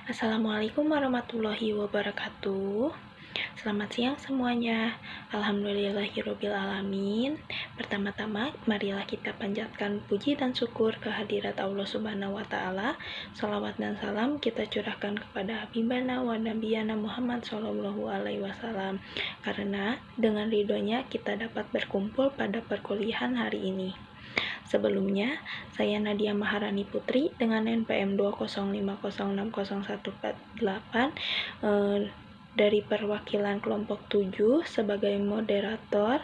Assalamualaikum warahmatullahi wabarakatuh. Selamat siang semuanya. Alhamdulillahirobbilalamin. Pertama-tama, marilah kita panjatkan puji dan syukur kehadirat Allah Subhanahu wa Ta'ala. Salawat dan salam kita curahkan kepada Habibana wa Nabiyana Muhammad Sallallahu Alaihi Wasallam, karena dengan ridhonya kita dapat berkumpul pada perkuliahan hari ini. Sebelumnya, saya Nadia Maharani Putri dengan NPM 205060148 dari perwakilan kelompok 7 sebagai moderator.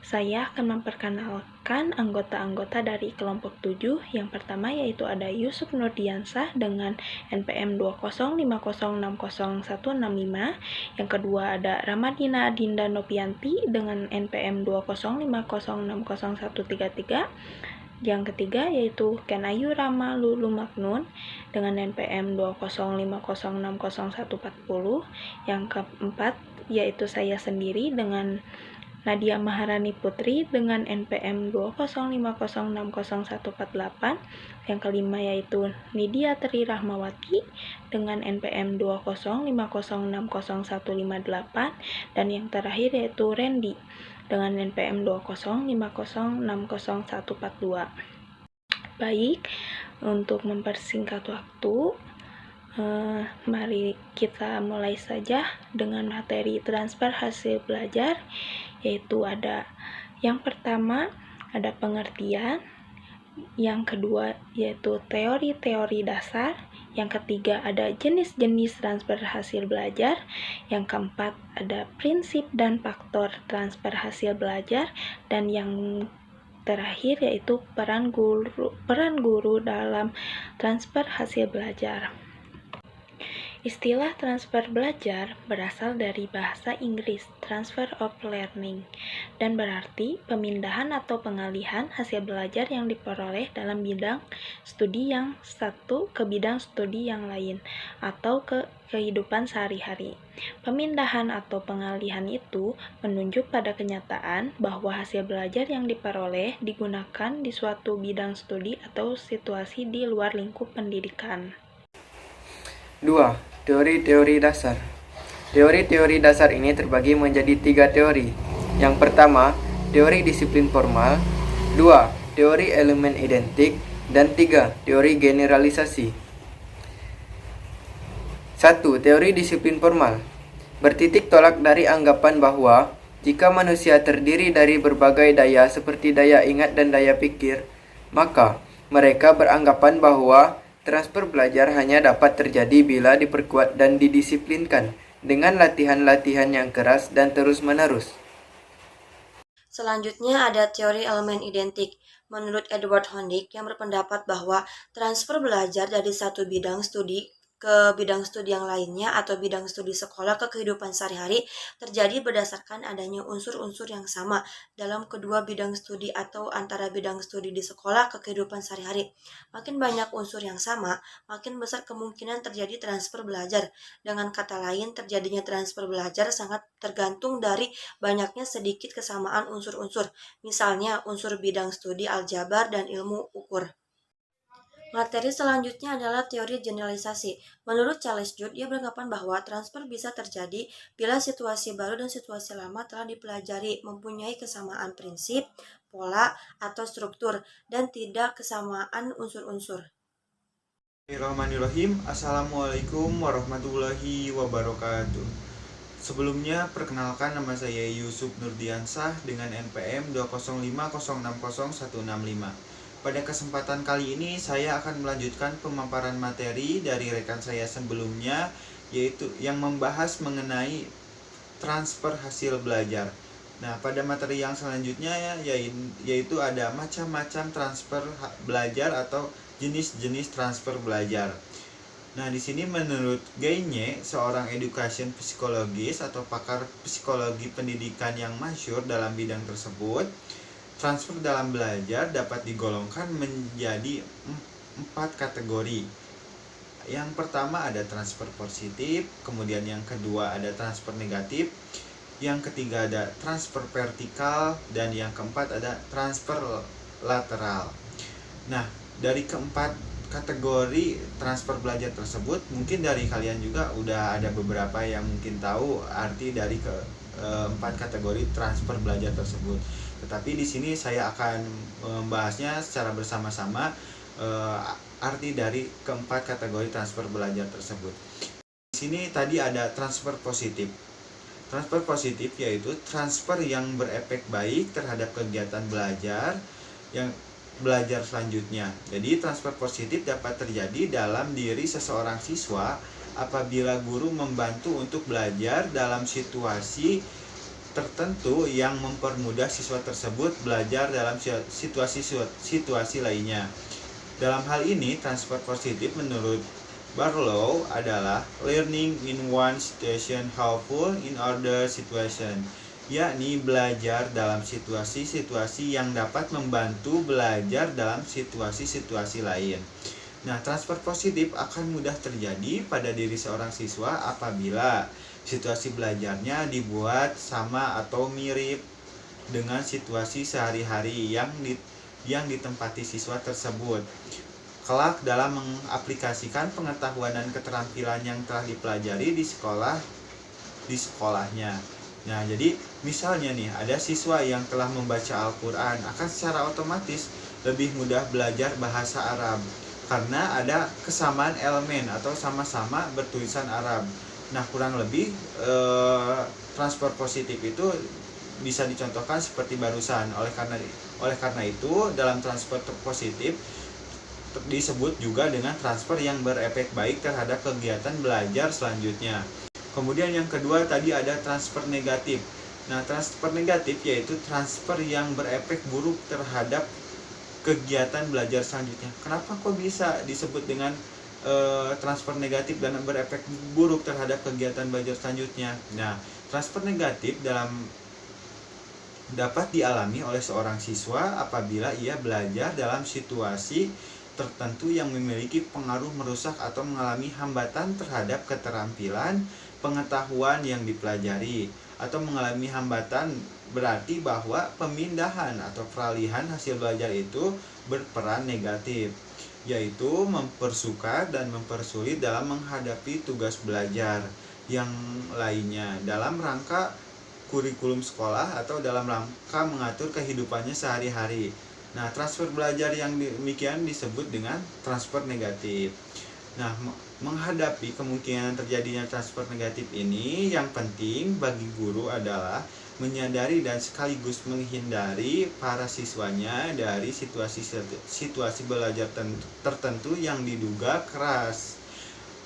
Saya akan memperkenalkan anggota-anggota dari kelompok 7. Yang pertama yaitu ada Yusuf Nurdiansah dengan NPM 205060165. Yang kedua ada Ramadina Dinda Nopianti dengan NPM 205060133. Yang ketiga yaitu Kenayu Rama Lulu Maknun dengan NPM 205060140. Yang keempat yaitu saya sendiri dengan Nadia Maharani Putri dengan NPM 205060148. Yang kelima yaitu Nidia Tri Rahmawati dengan NPM 205060158. Dan yang terakhir yaitu Randy dengan NPM 205060142. Baik, untuk mempersingkat waktu, mari kita mulai saja dengan materi transfer hasil belajar, yaitu ada yang pertama ada pengertian, yang kedua yaitu teori-teori dasar, yang ketiga ada jenis-jenis transfer hasil belajar, yang keempat ada prinsip dan faktor transfer hasil belajar, dan yang terakhir yaitu peran guru dalam transfer hasil belajar. Istilah transfer belajar berasal dari bahasa Inggris transfer of learning dan berarti pemindahan atau pengalihan hasil belajar yang diperoleh dalam bidang studi yang satu ke bidang studi yang lain atau ke kehidupan sehari-hari. Pemindahan atau pengalihan itu menunjuk pada kenyataan bahwa hasil belajar yang diperoleh digunakan di suatu bidang studi atau situasi di luar lingkup pendidikan. 2. Teori-teori dasar. Teori-teori dasar ini terbagi menjadi 3 teori. Yang pertama, teori disiplin formal. 2. Teori elemen identik. Dan 3. Teori generalisasi. 1. Teori disiplin formal bertitik tolak dari anggapan bahwa jika manusia terdiri dari berbagai daya seperti daya ingat dan daya pikir, maka mereka beranggapan bahwa transfer belajar hanya dapat terjadi bila diperkuat dan didisiplinkan dengan latihan-latihan yang keras dan terus-menerus. Selanjutnya ada teori elemen identik. Menurut Edward Hondick yang berpendapat bahwa transfer belajar dari satu bidang studi ke bidang studi yang lainnya atau bidang studi sekolah ke kehidupan sehari-hari terjadi berdasarkan adanya unsur-unsur yang sama dalam kedua bidang studi atau antara bidang studi di sekolah ke kehidupan sehari-hari. Makin banyak unsur yang sama, makin besar kemungkinan terjadi transfer belajar. Dengan kata lain, terjadinya transfer belajar sangat tergantung dari banyaknya sedikit kesamaan unsur-unsur, misalnya unsur bidang studi aljabar dan ilmu ukur. Materi selanjutnya adalah teori generalisasi. Menurut Charles Judd, ia beranggapan bahwa transfer bisa terjadi bila situasi baru dan situasi lama telah dipelajari, mempunyai kesamaan prinsip, pola, atau struktur, dan tidak kesamaan unsur-unsur. Bismillahirrahmanirrahim. Assalamualaikum warahmatullahi wabarakatuh. Sebelumnya, perkenalkan nama saya Yusuf Nurdiansah dengan NPM 205060165. Pada kesempatan kali ini, saya akan melanjutkan pemaparan materi dari rekan saya sebelumnya, yaitu yang membahas mengenai transfer hasil belajar. Nah, pada materi yang selanjutnya yaitu ada macam-macam transfer belajar atau jenis-jenis transfer belajar. Nah, di sini menurut Gagne, seorang education psikologis atau pakar psikologi pendidikan yang masyhur dalam bidang tersebut, transfer dalam belajar dapat digolongkan menjadi 4 kategori. Yang pertama ada transfer positif, kemudian yang kedua ada transfer negatif, yang ketiga ada transfer vertikal, dan yang keempat ada transfer lateral. Nah, dari keempat kategori transfer belajar tersebut, mungkin dari kalian juga udah ada beberapa yang mungkin tahu arti dari keempat kategori transfer belajar tersebut. Tetapi di sini saya akan membahasnya secara bersama-sama arti dari keempat kategori transfer belajar tersebut. Di sini tadi ada transfer positif. Transfer positif yaitu transfer yang berefek baik terhadap kegiatan belajar yang belajar selanjutnya. Jadi transfer positif dapat terjadi dalam diri seseorang siswa apabila guru membantu untuk belajar dalam situasi tertentu yang mempermudah siswa tersebut belajar dalam situasi lainnya. Dalam hal ini, transfer positif menurut Barlow adalah learning in one situation helpful in other situation, yakni belajar dalam situasi-situasi yang dapat membantu belajar dalam situasi-situasi lain. Nah, transfer positif akan mudah terjadi pada diri seorang siswa apabila situasi belajarnya dibuat sama atau mirip dengan situasi sehari-hari yang ditempati siswa tersebut. Kelak dalam mengaplikasikan pengetahuan dan keterampilan yang telah dipelajari di sekolahnya. Nah, jadi misalnya nih, ada siswa yang telah membaca Al-Quran akan secara otomatis lebih mudah belajar bahasa Arab karena ada kesamaan elemen atau sama-sama bertulisan Arab. Nah, kurang lebih transfer positif itu bisa dicontohkan seperti barusan. Oleh karena itu, dalam transfer positif disebut juga dengan transfer yang berefek baik terhadap kegiatan belajar selanjutnya. Kemudian yang kedua tadi ada transfer negatif. Nah, transfer negatif yaitu transfer yang berefek buruk terhadap kegiatan belajar selanjutnya. Kenapa kok bisa disebut dengan transfer negatif dan berefek buruk terhadap kegiatan belajar selanjutnya? Nah, transfer negatif dapat dialami oleh seorang siswa apabila ia belajar dalam situasi tertentu yang memiliki pengaruh merusak atau mengalami hambatan terhadap keterampilan pengetahuan yang dipelajari, atau mengalami hambatan berarti bahwa pemindahan atau peralihan hasil belajar itu berperan negatif, yaitu mempersukat dan mempersulit dalam menghadapi tugas belajar yang lainnya dalam rangka kurikulum sekolah atau dalam rangka mengatur kehidupannya sehari-hari. Nah, transfer belajar yang demikian disebut dengan transfer negatif. Nah, menghadapi kemungkinan terjadinya transfer negatif ini, yang penting bagi guru adalah menyadari dan sekaligus menghindari para siswanya dari situasi belajar tertentu yang diduga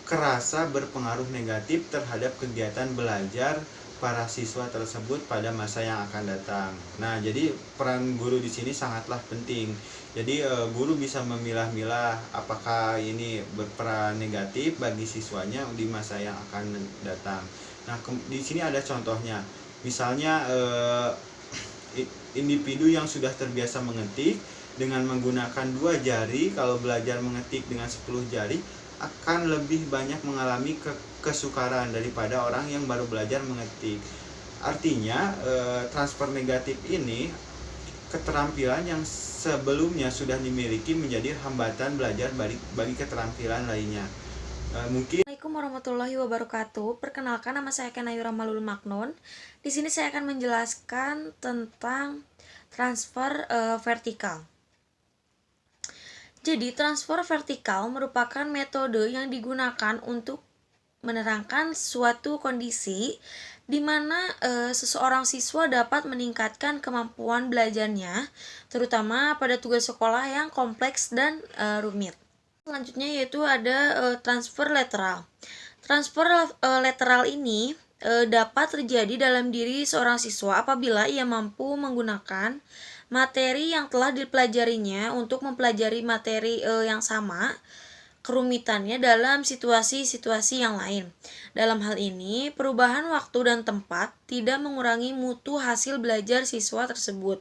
kerasa berpengaruh negatif terhadap kegiatan belajar para siswa tersebut pada masa yang akan datang. Nah, jadi peran guru di sini sangatlah penting. Jadi guru bisa memilah-milah apakah ini berperan negatif bagi siswanya di masa yang akan datang. Nah, di sini ada contohnya. Misalnya individu yang sudah terbiasa mengetik dengan menggunakan 2 jari, kalau belajar mengetik dengan 10 jari akan lebih banyak mengalami kesukaran daripada orang yang baru belajar mengetik. Artinya transfer negatif ini keterampilan yang sebelumnya sudah dimiliki menjadi hambatan belajar bagi keterampilan lainnya. Assalamualaikum warahmatullahi wabarakatuh. Perkenalkan, nama saya Kenayura Malul Maknun. Di sini saya akan menjelaskan tentang transfer vertikal. Jadi, transfer vertikal merupakan metode yang digunakan untuk menerangkan suatu kondisi di mana seseorang siswa dapat meningkatkan kemampuan belajarnya, terutama pada tugas sekolah yang kompleks dan rumit. Selanjutnya yaitu ada transfer lateral. Transfer lateral ini dapat terjadi dalam diri seorang siswa apabila ia mampu menggunakan materi yang telah dipelajarinya untuk mempelajari materi yang sama kerumitannya dalam situasi-situasi yang lain. Dalam hal ini, perubahan waktu dan tempat tidak mengurangi mutu hasil belajar siswa tersebut.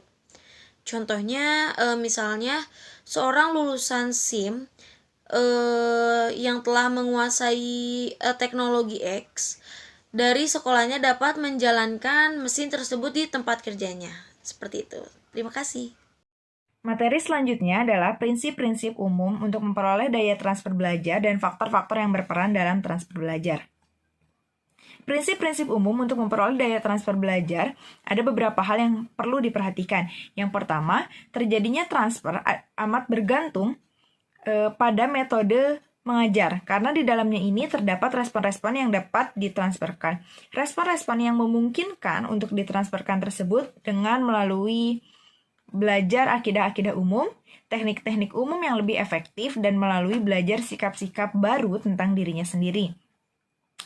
Contohnya, misalnya seorang lulusan SIM yang telah menguasai teknologi X dari sekolahnya dapat menjalankan mesin tersebut di tempat kerjanya. Seperti itu. Terima kasih. Materi selanjutnya adalah prinsip-prinsip umum untuk memperoleh daya transfer belajar dan faktor-faktor yang berperan dalam transfer belajar. Prinsip-prinsip umum untuk memperoleh daya transfer belajar, ada beberapa hal yang perlu diperhatikan. Yang pertama, terjadinya transfer amat bergantung pada metode mengajar, karena di dalamnya ini terdapat respon-respon yang dapat ditransferkan. Respon-respon yang memungkinkan untuk ditransferkan tersebut dengan melalui belajar akidah-akidah umum, teknik-teknik umum yang lebih efektif, dan melalui belajar sikap-sikap baru tentang dirinya sendiri.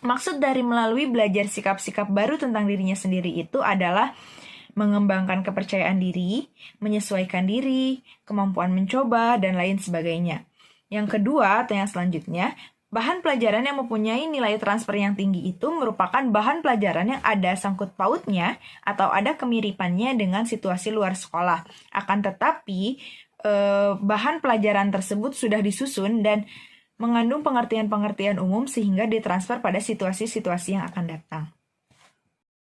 Maksud dari melalui belajar sikap-sikap baru tentang dirinya sendiri itu adalah mengembangkan kepercayaan diri, menyesuaikan diri, kemampuan mencoba, dan lain sebagainya. Yang kedua, atau yang selanjutnya, bahan pelajaran yang mempunyai nilai transfer yang tinggi itu merupakan bahan pelajaran yang ada sangkut pautnya atau ada kemiripannya dengan situasi luar sekolah. Akan tetapi, bahan pelajaran tersebut sudah disusun dan mengandung pengertian-pengertian umum sehingga ditransfer pada situasi-situasi yang akan datang.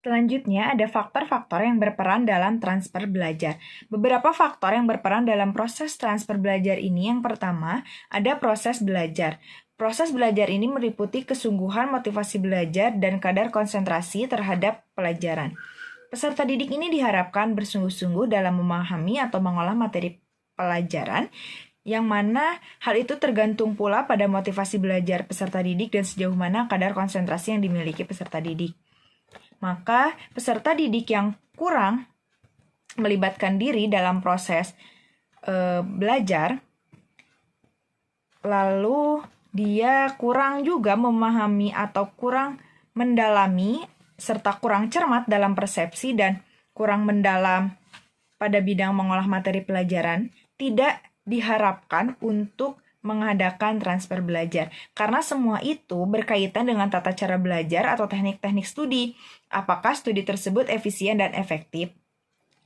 Selanjutnya, ada faktor-faktor yang berperan dalam transfer belajar. Beberapa faktor yang berperan dalam proses transfer belajar ini, yang pertama, ada proses belajar. Proses belajar ini meliputi kesungguhan motivasi belajar dan kadar konsentrasi terhadap pelajaran. Peserta didik ini diharapkan bersungguh-sungguh dalam memahami atau mengolah materi pelajaran, yang mana hal itu tergantung pula pada motivasi belajar peserta didik dan sejauh mana kadar konsentrasi yang dimiliki peserta didik. Maka peserta didik yang kurang melibatkan diri dalam proses belajar, lalu dia kurang juga memahami atau kurang mendalami serta kurang cermat dalam persepsi dan kurang mendalam pada bidang mengolah materi pelajaran, tidak diharapkan untuk mengadakan transfer belajar. Karena semua itu berkaitan dengan tata cara belajar atau teknik-teknik studi. Apakah studi tersebut efisien dan efektif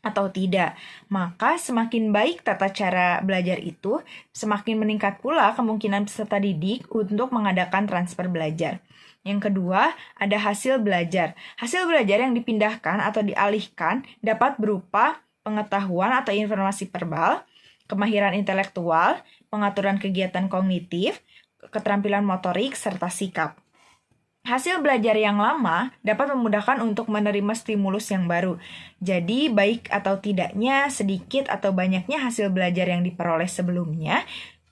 atau tidak. Maka semakin baik tata cara belajar itu, semakin meningkat pula kemungkinan peserta didik untuk mengadakan transfer belajar. Yang kedua, ada hasil belajar. Hasil belajar yang dipindahkan atau dialihkan dapat berupa pengetahuan atau informasi verbal, kemahiran intelektual, pengaturan kegiatan kognitif, keterampilan motorik, serta sikap. Hasil belajar yang lama dapat memudahkan untuk menerima stimulus yang baru. Jadi, baik atau tidaknya, sedikit atau banyaknya hasil belajar yang diperoleh sebelumnya,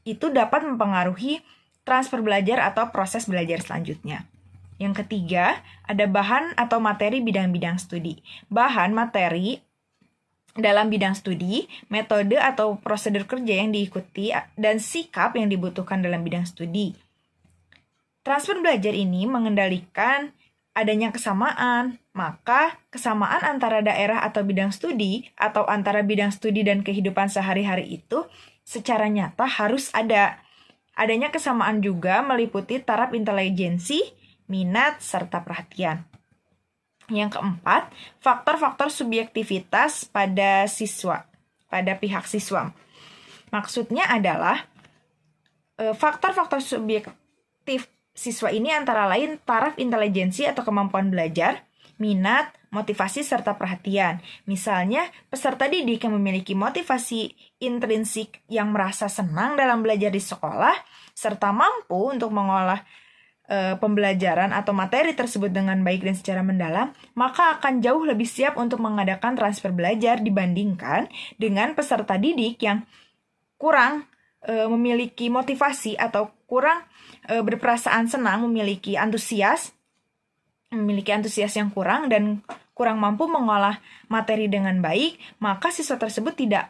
itu dapat mempengaruhi transfer belajar atau proses belajar selanjutnya. Yang ketiga, ada bahan atau materi bidang-bidang studi. Bahan materi dalam bidang studi, metode atau prosedur kerja yang diikuti, dan sikap yang dibutuhkan dalam bidang studi. Transfer belajar ini mengendalikan adanya kesamaan, maka kesamaan antara daerah atau bidang studi atau antara bidang studi dan kehidupan sehari-hari itu secara nyata harus ada. Adanya kesamaan juga meliputi taraf intelijensi, minat, serta perhatian. Yang keempat, faktor-faktor subjektivitas pada siswa, pada pihak siswa. Maksudnya adalah faktor-faktor subjektif siswa ini antara lain taraf intelijensi atau kemampuan belajar, minat, motivasi, serta perhatian. Misalnya, peserta didik yang memiliki motivasi intrinsik yang merasa senang dalam belajar di sekolah, serta mampu untuk mengolah pembelajaran atau materi tersebut dengan baik dan secara mendalam, maka akan jauh lebih siap untuk mengadakan transfer belajar dibandingkan dengan peserta didik yang kurang memiliki motivasi atau kurang berperasaan senang, memiliki antusias yang kurang dan kurang mampu mengolah materi dengan baik, maka siswa tersebut tidak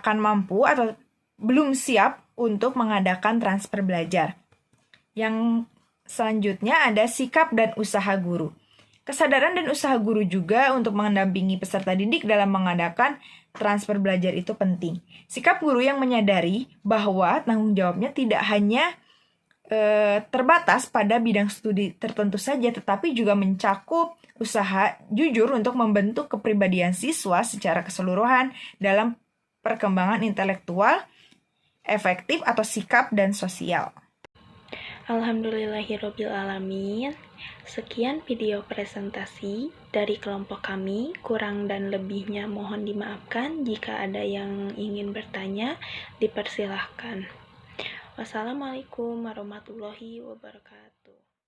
akan mampu atau belum siap untuk mengadakan transfer belajar. Yang selanjutnya ada sikap dan usaha guru. Kesadaran dan usaha guru juga untuk mendampingi peserta didik dalam mengadakan transfer belajar itu penting. Sikap guru yang menyadari bahwa tanggung jawabnya tidak hanya terbatas pada bidang studi tertentu saja, tetapi juga mencakup usaha jujur untuk membentuk kepribadian siswa secara keseluruhan dalam perkembangan intelektual, efektif atau sikap dan sosial. Alhamdulillahirobbilalamin. Sekian video presentasi dari kelompok kami, kurang dan lebihnya mohon dimaafkan. Jika ada yang ingin bertanya, dipersilahkan. Wassalamualaikum warahmatullahi wabarakatuh.